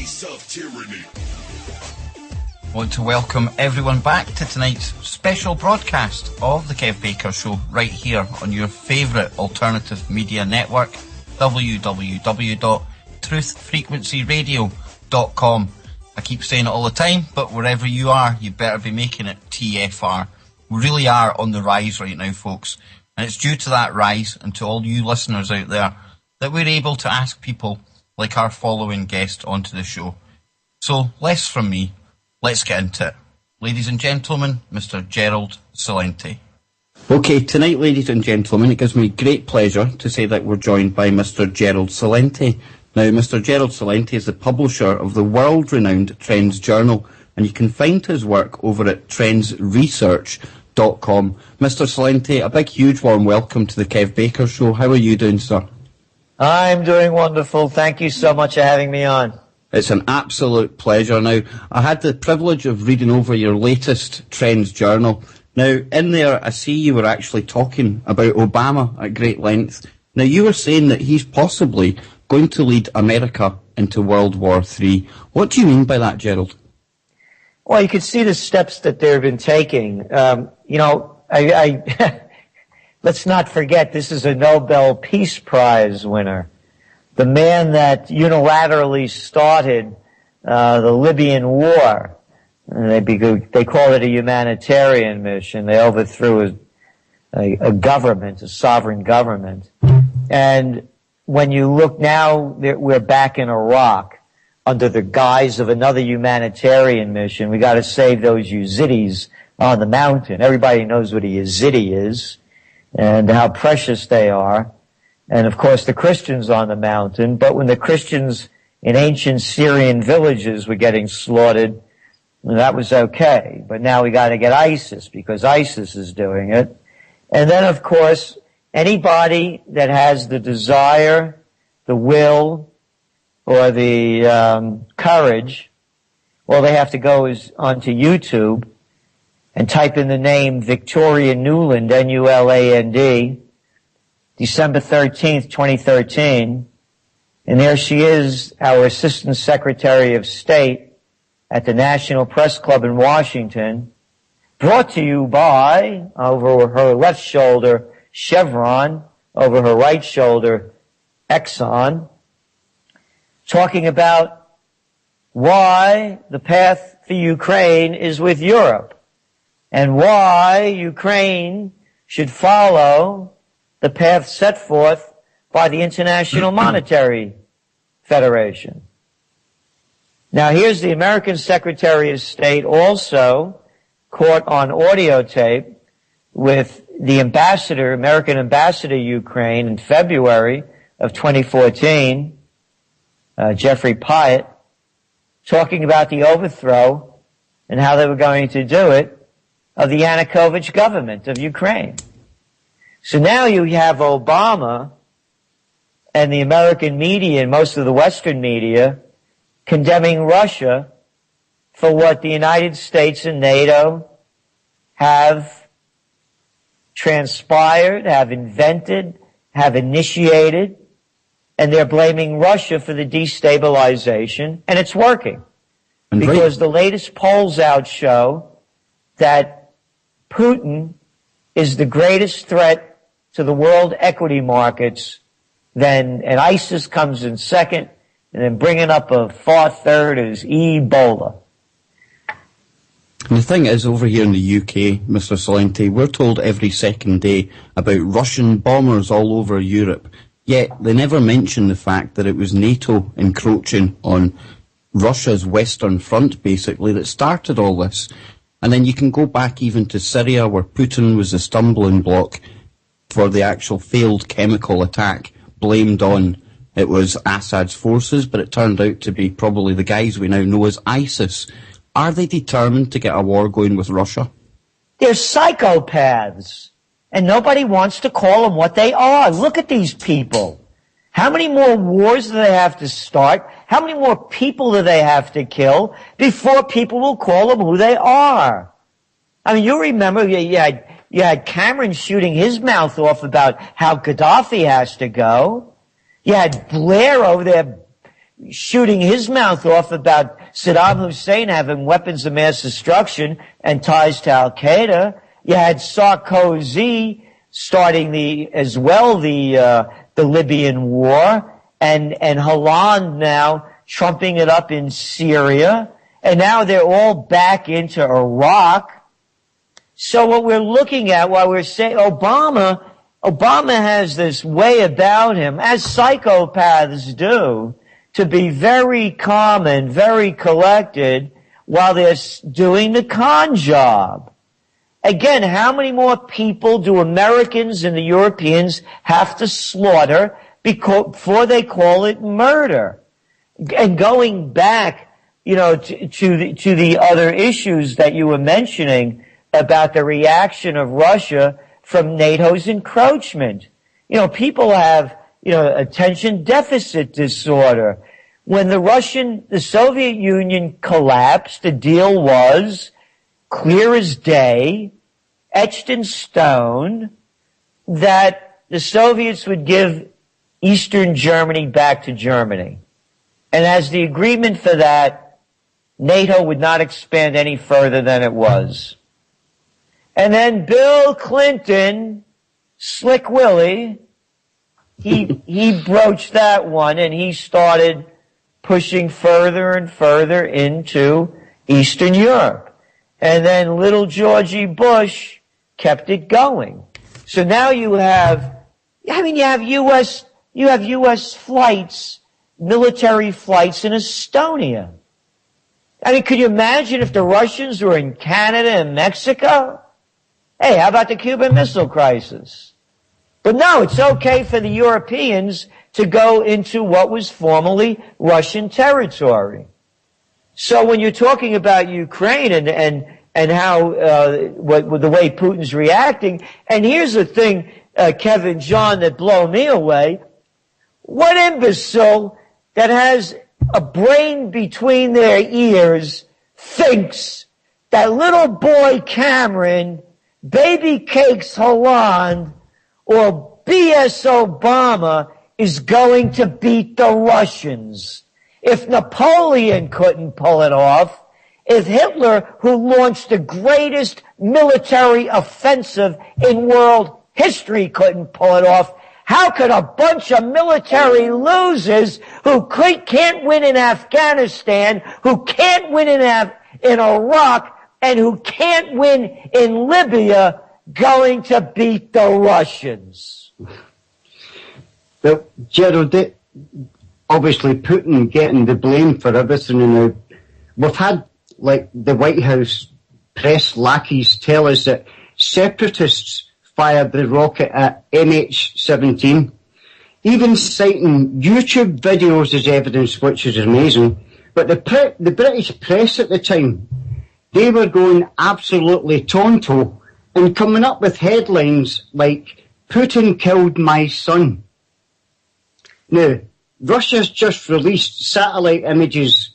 face of tyranny. I want to welcome everyone back to tonight's special broadcast of the Kev Baker Show right here on your favourite alternative media network, www.truthfrequencyradio.com. I keep saying it all the time, but wherever you are, you better be making it TFR. We really are on the rise right now, folks. And it's due to that rise, and to all you listeners out there, that we're able to ask people like our following guest onto the show. So, less from me. Let's get into it. Ladies and gentlemen, Mr. Gerald Celente. Okay, tonight, ladies and gentlemen, it gives me great pleasure to say that we're joined by Mr. Gerald Celente. Now, Mr. Gerald Celente is the publisher of the world-renowned Trends Journal, and you can find his work over at trendsresearch.com. Mr. Celente, a big, huge, warm welcome to the Kev Baker Show. How are you doing, sir? I'm doing wonderful. Thank you so much for having me on. It's an absolute pleasure. Now, I had the privilege of reading over your latest Trends Journal. Now, in there, I see you were actually talking about Obama at great length. Now, you were saying that he's possibly going to lead America into World War III. What do you mean by that, Gerald? Well, you can see the steps that they've been taking. Let's not forget, this is a Nobel Peace Prize winner. The man that unilaterally started the Libyan war. They call it a humanitarian mission. They overthrew a government, a sovereign government. And when you look now, we're back in Iraq under the guise of another humanitarian mission. We got to save those Yazidis on the mountain. Everybody knows what a Yazidi is and how precious they are. And, of course, the Christians on the mountain. But when the Christians in ancient Syrian villages were getting slaughtered, that was okay. But now we got to get ISIS because ISIS is doing it. And then, of course, anybody that has the desire, the will, or the courage, all they have to go is onto YouTube and type in the name Victoria Nuland, N-U-L-A-N-D, December 13th, 2013, and there she is, our Assistant Secretary of State at the National Press Club in Washington, brought to you by, over her left shoulder, Chevron, over her right shoulder, Exxon, talking about why the path for Ukraine is with Europe and why Ukraine should follow the path set forth by the International Monetary Federation. Now, here's the American Secretary of State also caught on audio tape with the ambassador, American ambassador to Ukraine in February of 2014, Jeffrey Pyatt, talking about the overthrow and how they were going to do it of the Yanukovych government of Ukraine. So now you have Obama and the American media and most of the Western media condemning Russia for what the United States and NATO have transpired, have invented, have initiated, and they're blaming Russia for the destabilization, and it's working. Because the latest polls out show that Putin is the greatest threat to the world equity markets, and ISIS comes in second, and then bringing up a far third is Ebola. And the thing is, over here in the UK, Mr. Celente, we're told every second day about Russian bombers all over Europe, yet they never mention the fact that it was NATO encroaching on Russia's Western Front, basically, that started all this. And then you can go back even to Syria, where Putin was the stumbling block for the actual failed chemical attack blamed on it was Assad's forces, but it turned out to be probably the guys we now know as ISIS. Are they determined to get a war going with Russia? They're psychopaths, and nobody wants to call them what they are. Look at these people. How many more wars do they have to start? How many more people do they have to kill before people will call them who they are? I mean, you remember you had Cameron shooting his mouth off about how Gaddafi has to go. You had Blair over there shooting his mouth off about Saddam Hussein having weapons of mass destruction and ties to Al-Qaeda. You had Sarkozy starting the Libyan war, and Hollande now trumping it up in Syria, and now they're all back into Iraq. So what we're looking at while we're saying Obama has this way about him, as psychopaths do, to be very calm and very collected while they're doing the con job. Again, how many more people do Americans and the Europeans have to slaughter before they call it murder? And going back, to the other issues that you were mentioning about the reaction of Russia from NATO's encroachment. People have, attention deficit disorder. When the Soviet Union collapsed, the deal was clear as day, etched in stone, that the Soviets would give Eastern Germany back to Germany. And as the agreement for that, NATO would not expand any further than it was. And then Bill Clinton, Slick Willie, he broached that one, and he started pushing further and further into Eastern Europe. And then little Georgie Bush kept it going. So now you have U.S. flights, military flights in Estonia. Could you imagine if the Russians were in Canada and Mexico? Hey, how about the Cuban Missile Crisis? But no, it's okay for the Europeans to go into what was formerly Russian territory. So when you're talking about Ukraine and how the way Putin's reacting, and here's the thing, Kevin, John, that blow me away. What imbecile that has a brain between their ears thinks that little boy Cameron, baby cakes Hollande, or BS Obama is going to beat the Russians? If Napoleon couldn't pull it off, if Hitler, who launched the greatest military offensive in world history, couldn't pull it off, how could a bunch of military losers who can't win in Afghanistan, who can't win in Iraq, and who can't win in Libya going to beat the Russians? Well, Gerald, obviously Putin getting the blame for everything now. We've had, the White House press lackeys tell us that separatists fired the rocket at MH17, even citing YouTube videos as evidence, which is amazing. But the British press at the time, they were going absolutely tonto and coming up with headlines like, Putin killed my son. Now, Russia's just released satellite images,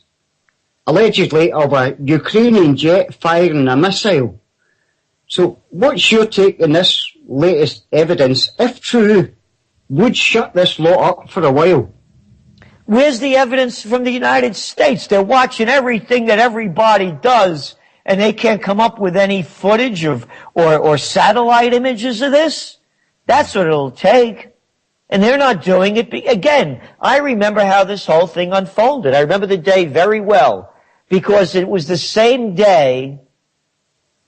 allegedly, of a Ukrainian jet firing a missile. So what's your take on this latest evidence, if true, would shut this lot up for a while? Where's the evidence from the United States? They're watching everything that everybody does, and they can't come up with any footage or satellite images of this? That's what it'll take. And they're not doing it. Again, I remember how this whole thing unfolded. I remember the day very well, because it was the same day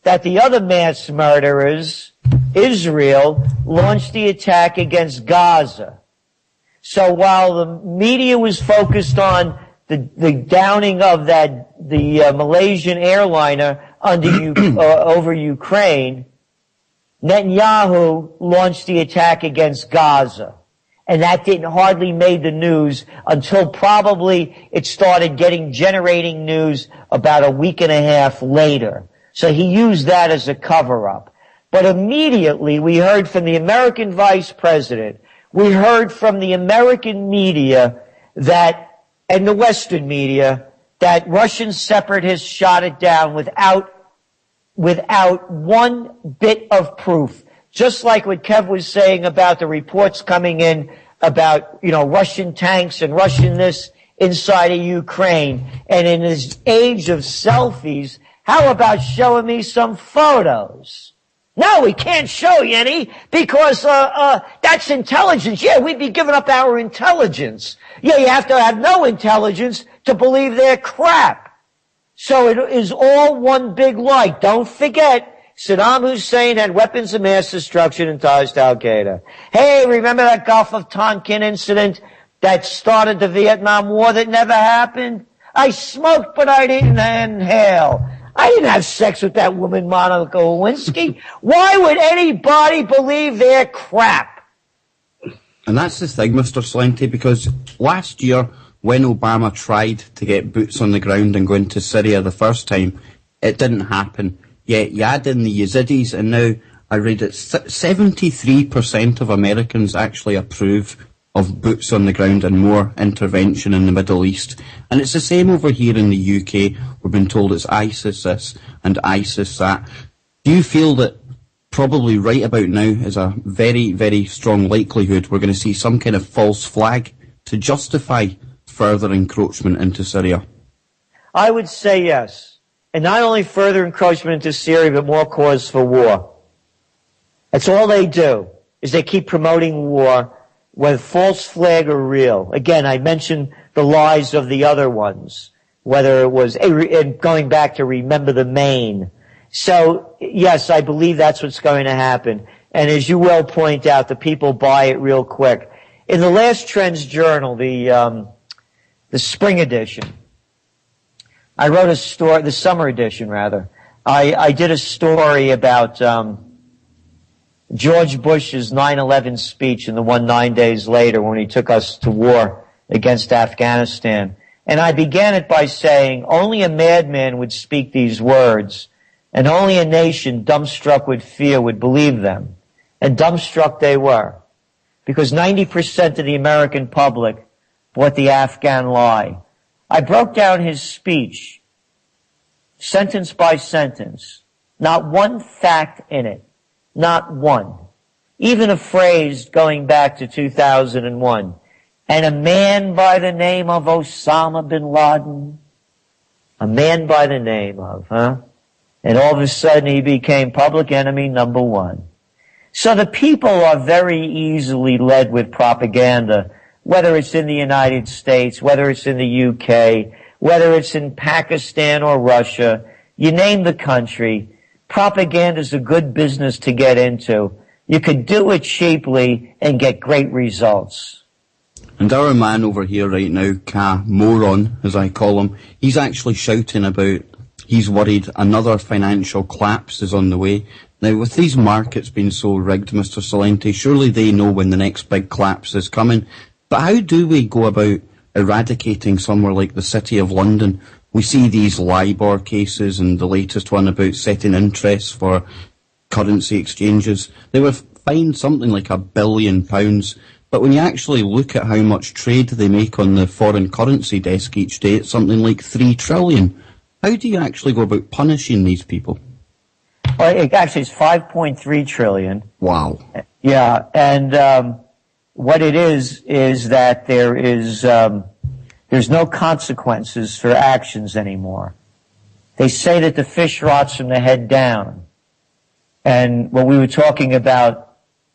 that the other mass murderers, Israel, launched the attack against Gaza. So while the media was focused on the downing of the Malaysian airliner over Ukraine, Netanyahu launched the attack against Gaza. And that didn't hardly made the news until probably it started generating news about a week and a half later. So he used that as a cover-up. But immediately we heard from the American vice president, we heard from the American media and the Western media, that Russian separatists shot it down without one bit of proof. Just like what Kev was saying about the reports coming in about, Russian tanks and Russian this inside of Ukraine. And in this age of selfies, how about showing me some photos? No, we can't show you any because that's intelligence. Yeah, we'd be giving up our intelligence. Yeah, you have to have no intelligence to believe they're crap. So it is all one big lie. Don't forget, Saddam Hussein had weapons of mass destruction and ties to Al-Qaeda. Hey, remember that Gulf of Tonkin incident that started the Vietnam War that never happened? I smoked, but I didn't inhale. I didn't have sex with that woman, Monica Lewinsky. Why would anybody believe they're crap? And that's the thing, Mr. Celente, because last year, when Obama tried to get boots on the ground and go into Syria the first time, it didn't happen. Yet you add in the Yazidis, and now I read that 73% of Americans actually approve of boots on the ground and more intervention in the Middle East. And it's the same over here in the UK. We've been told it's ISIS this and ISIS that. Do you feel that probably right about now is a very, very strong likelihood we're going to see some kind of false flag to justify further encroachment into Syria? I would say yes. And not only further encroachment into Syria, but more cause for war. That's all they do, is they keep promoting war, whether false flag or real. Again, I mentioned the lies of the other ones, whether it was going back to Remember the Maine. So, yes, I believe that's what's going to happen. And as you well point out, the people buy it real quick. In the last Trends Journal, the spring edition, I wrote a story, the summer edition rather. I did a story about George Bush's 9/11 speech and the one 9 days later when he took us to war against Afghanistan. And I began it by saying, only a madman would speak these words, and only a nation dumbstruck with fear would believe them. And dumbstruck they were, because 90% of the American public bought the Afghan lie. I broke down his speech, sentence by sentence, not one fact in it, not one. Even a phrase going back to 2001. And a man by the name of Osama bin Laden, a man by the name of, And all of a sudden he became public enemy number one. So the people are very easily led with propaganda, whether it's in the United States, whether it's in the UK, whether it's in Pakistan or Russia, you name the country. Propaganda is a good business to get into. You could do it cheaply and get great results. And our man over here right now, Moron, as I call him, he's actually shouting about he's worried another financial collapse is on the way. Now, with these markets being so rigged, Mr. Celente, surely they know when the next big collapse is coming. But how do we go about eradicating somewhere like the City of London? We see these LIBOR cases and the latest one about setting interests for currency exchanges. They were fined something like £1 billion. But when you actually look at how much trade they make on the foreign currency desk each day, it's something like $3 trillion. How do you actually go about punishing these people? Well, actually, it's $5.3 trillion. Wow. Yeah, and what it is that there's no consequences for actions anymore. They say that the fish rots from the head down. And when we were talking about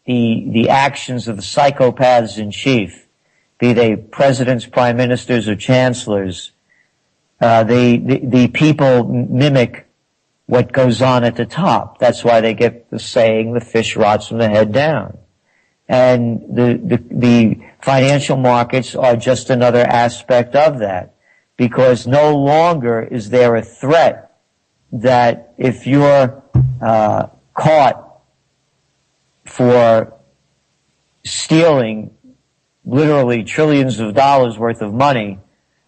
the actions of the psychopaths in chief, be they presidents, prime ministers, or chancellors, the people mimic what goes on at the top. That's why they get the saying, the fish rots from the head down. And the financial markets are just another aspect of that, because no longer is there a threat that if you're caught for stealing literally trillions of dollars worth of money,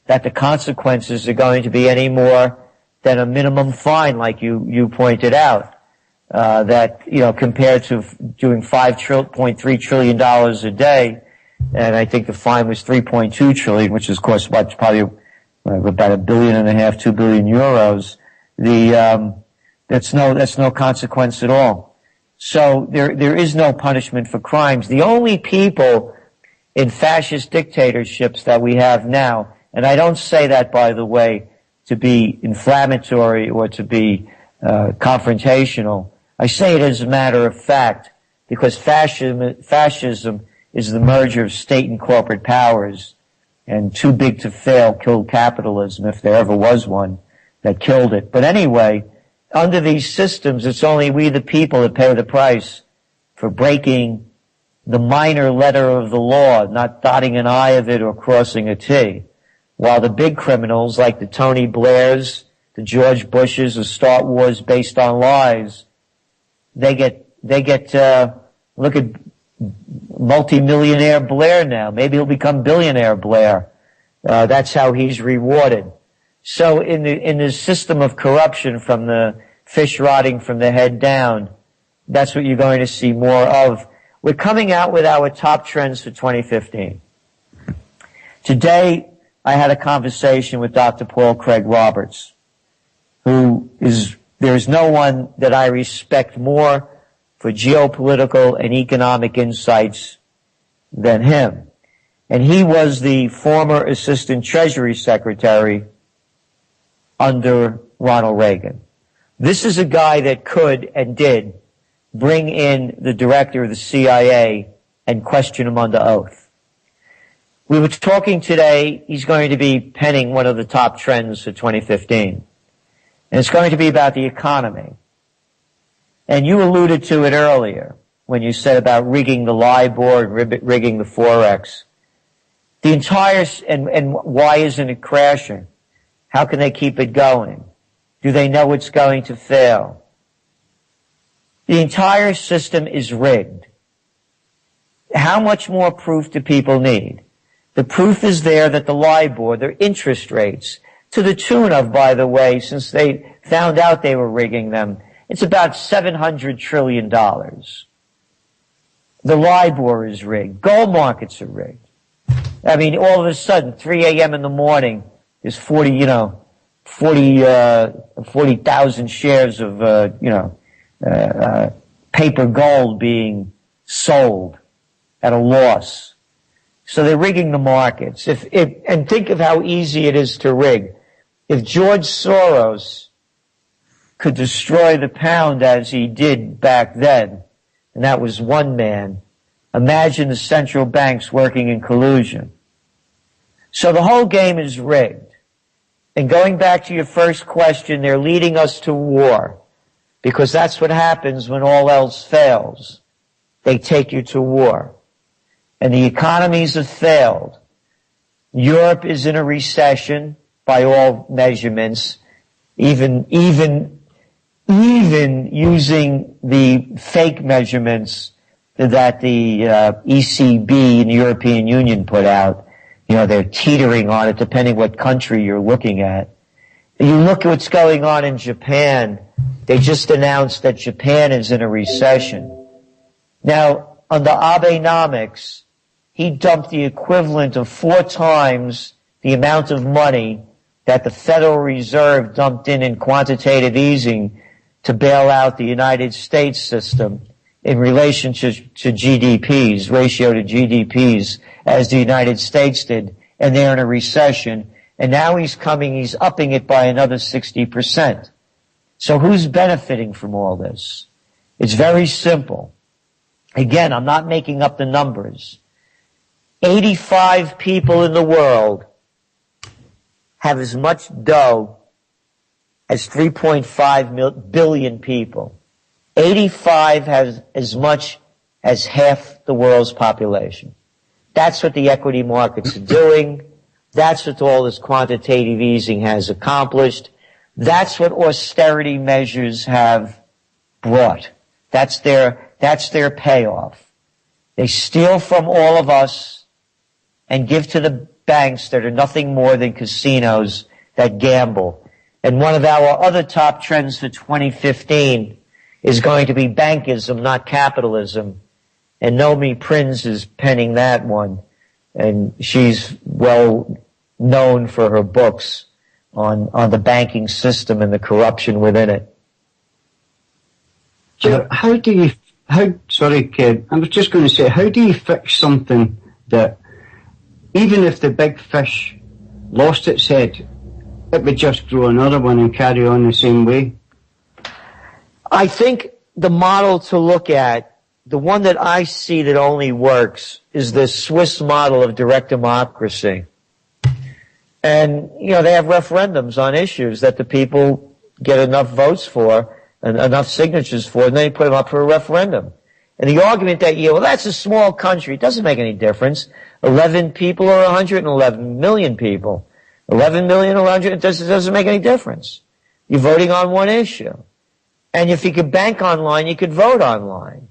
that the consequences are going to be any more than a minimum fine, like you pointed out. That, compared to doing $5.3 trillion a day, and I think the fine was 3.2 trillion, which is, of course, probably about $1.5 billion, 2 billion euros. That's no consequence at all. So there is no punishment for crimes. The only people in fascist dictatorships that we have now, And I don't say that, by the way, to be inflammatory or to be confrontational. I say it as a matter of fact, because fascism is the merger of state and corporate powers, and too big to fail killed capitalism, if there ever was one that killed it. But anyway, under these systems, it's only we the people that pay the price for breaking the minor letter of the law, not dotting an I of it or crossing a T. While the big criminals, like the Tony Blairs, the George Bushes, who start wars based on lies, they get, look at multimillionaire Blair now. Maybe he'll become billionaire Blair. That's how he's rewarded. So in the system of corruption, from the fish rotting from the head down, that's what you're going to see more of. We're coming out with our top trends for 2015. Today, I had a conversation with Dr. Paul Craig Roberts, there's no one that I respect more for geopolitical and economic insights than him. And he was the former Assistant Treasury Secretary under Ronald Reagan. This is a guy that could and did bring in the director of the CIA and question him under oath. We were talking today, he's going to be penning one of the top trends for 2015. And it's going to be about the economy. And you alluded to it earlier when you said about rigging the LIBOR and rigging the Forex. The entire, and why isn't it crashing? How can they keep it going? Do they know it's going to fail? The entire system is rigged. How much more proof do people need? The proof is there that the LIBOR, their interest rates, to the tune of, by the way, since they found out they were rigging them, it's about $700 trillion. The LIBOR is rigged. Gold markets are rigged. I mean, all of a sudden, 3 a.m. in the morning, there's 40,000 shares of, paper gold being sold at a loss. So they're rigging the markets. And think of how easy it is to rig. If George Soros could destroy the pound as he did back then, and that was one man, imagine the central banks working in collusion. So the whole game is rigged. And going back to your first question, they're leading us to war, because that's what happens when all else fails. They take you to war. And the economies have failed. Europe is in a recession by all measurements, even using the fake measurements that the ECB and the European Union put out. They're teetering on it depending what country you're looking at. You look at what's going on in Japan. They just announced that Japan is in a recession. Now, under Abenomics, he dumped the equivalent of 4 times the amount of money that the Federal Reserve dumped in quantitative easing to bail out the United States system in relation to GDPs, ratio to GDPs, as the United States did, and they're in a recession. And now he's upping it by another 60%. So who's benefiting from all this? It's very simple. Again, I'm not making up the numbers. 85 people in the world have as much dough as 3.5 billion people. 85 has as much as half the world's population. That's what the equity markets are doing. That's what all this quantitative easing has accomplished. That's what austerity measures have brought. That's their payoff. They steal from all of us and give to the banks that are nothing more than casinos that gamble. And one of our other top trends for 2015 is going to be bankism, not capitalism. And Nomi Prinz is penning that one. And she's well known for her books on the banking system and the corruption within it. Sorry, Ken, I was just going to say, how do you fix something that, even if the big fish lost its head, it would just grow another one and carry on the same way? I think the model to look at, the one that I see that only works, is the Swiss model of direct democracy. And, they have referendums on issues that the people get enough votes for and enough signatures for, and then you put them up for a referendum. And the argument that, well, that's a small country. It doesn't make any difference. 11 people or 111 million people. 11 million or 100, it doesn't make any difference. You're voting on one issue. And if you could bank online, you could vote online.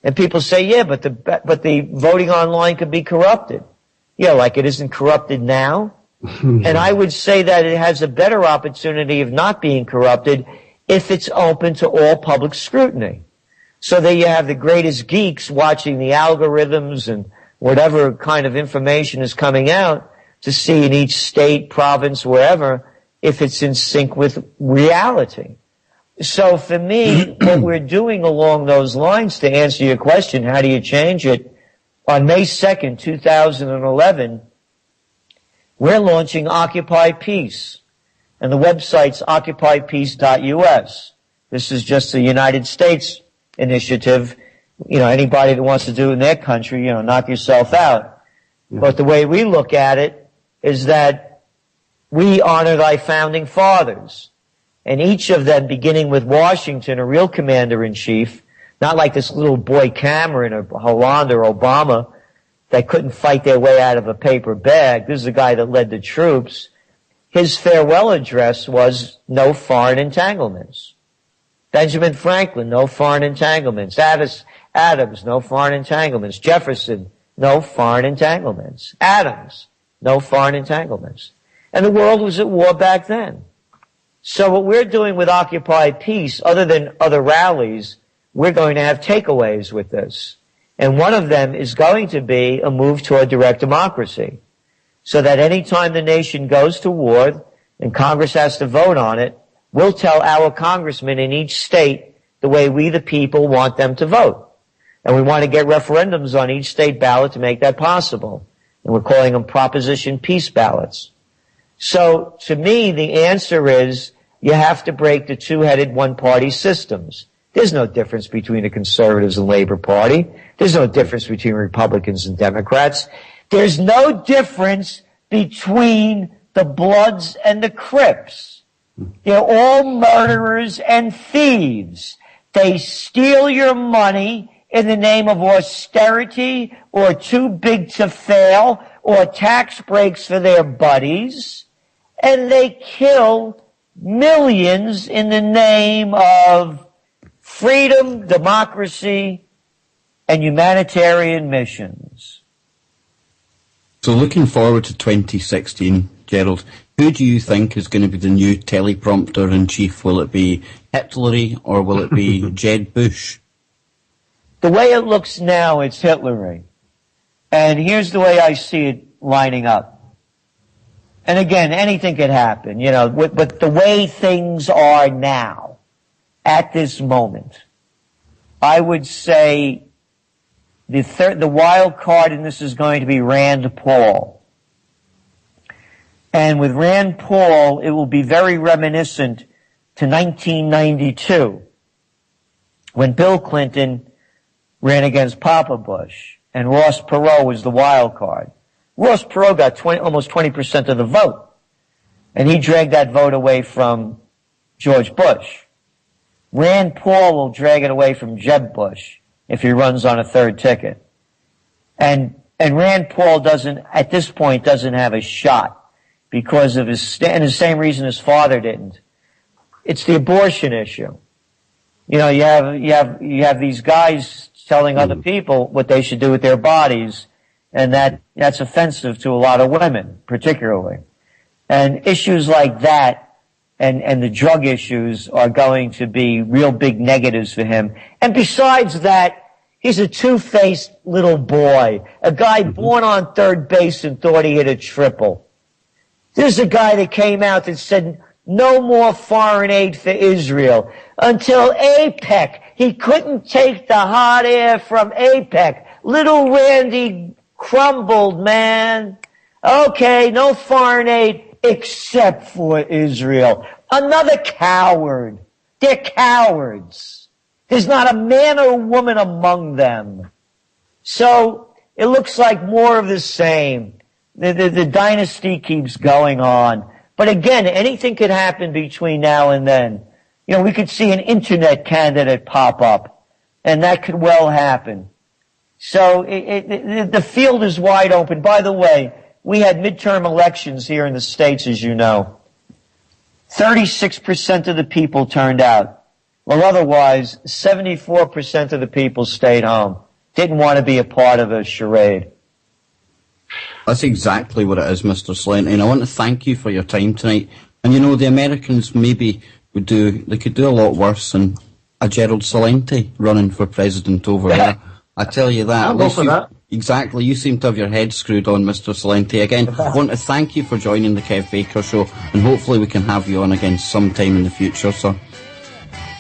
And people say, yeah, but the voting online could be corrupted. Yeah, like it isn't corrupted now. And I would say that it has a better opportunity of not being corrupted if it's open to all public scrutiny. So that you have the greatest geeks watching the algorithms and whatever kind of information is coming out to see in each state, province, wherever, if it's in sync with reality. So for me, what we're doing along those lines, to answer your question, how do you change it? On May 2nd, 2011, we're launching Occupy Peace. And the website's occupypeace.us. This is just a United States initiative. Anybody that wants to do it in their country, knock yourself out. Yeah. But the way we look at it is that we honor thy founding fathers. And each of them, beginning with Washington, a real commander-in-chief, not like this little boy Cameron or Hollande or Obama that couldn't fight their way out of a paper bag. This is a guy that led the troops. His farewell address was no foreign entanglements. Benjamin Franklin, no foreign entanglements. Adams, no foreign entanglements. Jefferson, no foreign entanglements. Adams, no foreign entanglements. And the world was at war back then. So what we're doing with Occupy Peace, other than other rallies, we're going to have takeaways with this. And one of them is going to be a move toward direct democracy. So that any time the nation goes to war and Congress has to vote on it, we'll tell our congressmen in each state the way we, the people, want them to vote. And we want to get referendums on each state ballot to make that possible. And we're calling them Proposition Peace ballots. So, to me, the answer is you have to break the two-headed one-party systems. There's no difference between the Conservatives and Labor Party. There's no difference between Republicans and Democrats. There's no difference between the Bloods and the Crips. They're all murderers and thieves. They steal your money in the name of austerity or too big to fail or tax breaks for their buddies. And they kill millions in the name of freedom, democracy, and humanitarian missions. So looking forward to 2016, Gerald, who do you think is going to be the new teleprompter-in-chief? Will it be Hitlery or will it be Jeb Bush? The way it looks now, it's Hitlery. And here's the way I see it lining up. And again, anything could happen, but the way things are now, at this moment, I would say the wild card in this is going to be Rand Paul. And with Rand Paul, it will be very reminiscent to 1992, when Bill Clinton ran against Papa Bush, and Ross Perot was the wild card. Ross Perot got almost 20% of the vote, and he dragged that vote away from George Bush. Rand Paul will drag it away from Jeb Bush if he runs on a third ticket. And Rand Paul at this point, doesn't have a shot because of and the same reason his father didn't. It's the abortion issue. You have these guys telling other people what they should do with their bodies, and that's offensive to a lot of women, particularly. And issues like that and the drug issues are going to be real big negatives for him. And besides that, he's a two-faced little boy, a guy born on third base and thought he hit a triple. This is a guy that came out and said no more foreign aid for Israel until AIPAC. He couldn't take the hot air from AIPAC. Little Randy crumbled, man. Okay, no foreign aid except for Israel. Another coward. They're cowards. There's not a man or a woman among them. So it looks like more of the same. The dynasty keeps going on. But again, anything could happen between now and then. You know, we could see an internet candidate pop up, and that could well happen. So the field is wide open. By the way, we had midterm elections here in the States, as you know. 36% of the people turned out. Well, otherwise, 74% of the people stayed home. Didn't want to be a part of a charade. That's exactly what it is, Mr. Celente, and I want to thank you for your time tonight. And you know, the Americans maybe could do a lot worse than a Gerald Celente running for president over there. I tell you that. I'll go for that. Exactly, you seem to have your head screwed on, Mr. Celente. Again, I want to thank you for joining the Kev Baker Show, and hopefully we can have you on again sometime in the future, sir.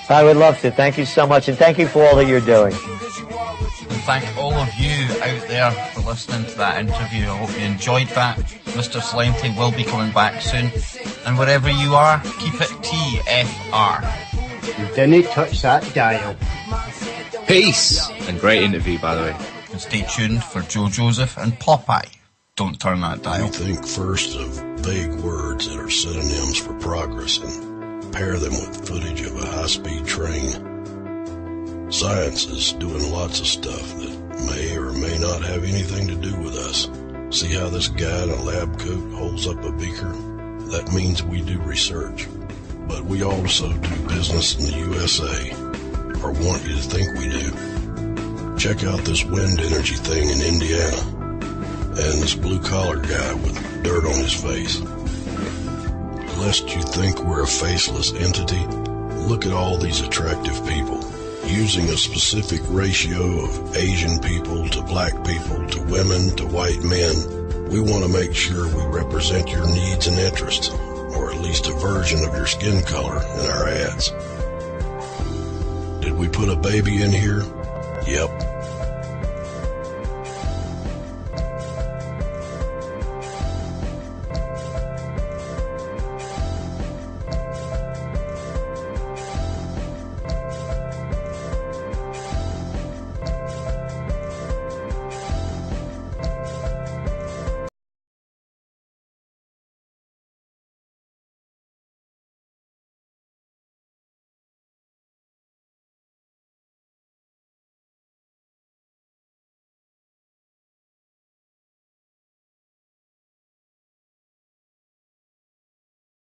I would love to. Thank you so much, and thank you for all that you're doing. And thank all of you out there for listening to that interview. I hope you enjoyed that. Mr. Celente will be coming back soon. And wherever you are, keep it TFR. You didn't touch that dial. Peace! And great interview, by the way. And stay tuned for Joe Joseph and Popeye. Don't turn that dial. We think first of vague words that are synonyms for progress and pair them with footage of a high-speed train. Science is doing lots of stuff that may or may not have anything to do with us. See how this guy in a lab coat holds up a beaker? That means we do research. But we also do business in the USA, or want you to think we do. Check out this wind energy thing in Indiana, and this blue-collar guy with dirt on his face. Lest you think we're a faceless entity, look at all these attractive people. Using a specific ratio of Asian people to black people to women to white men, we want to make sure we represent your needs and interests, or at least a version of your skin color in our ads. Did we put a baby in here? Yep.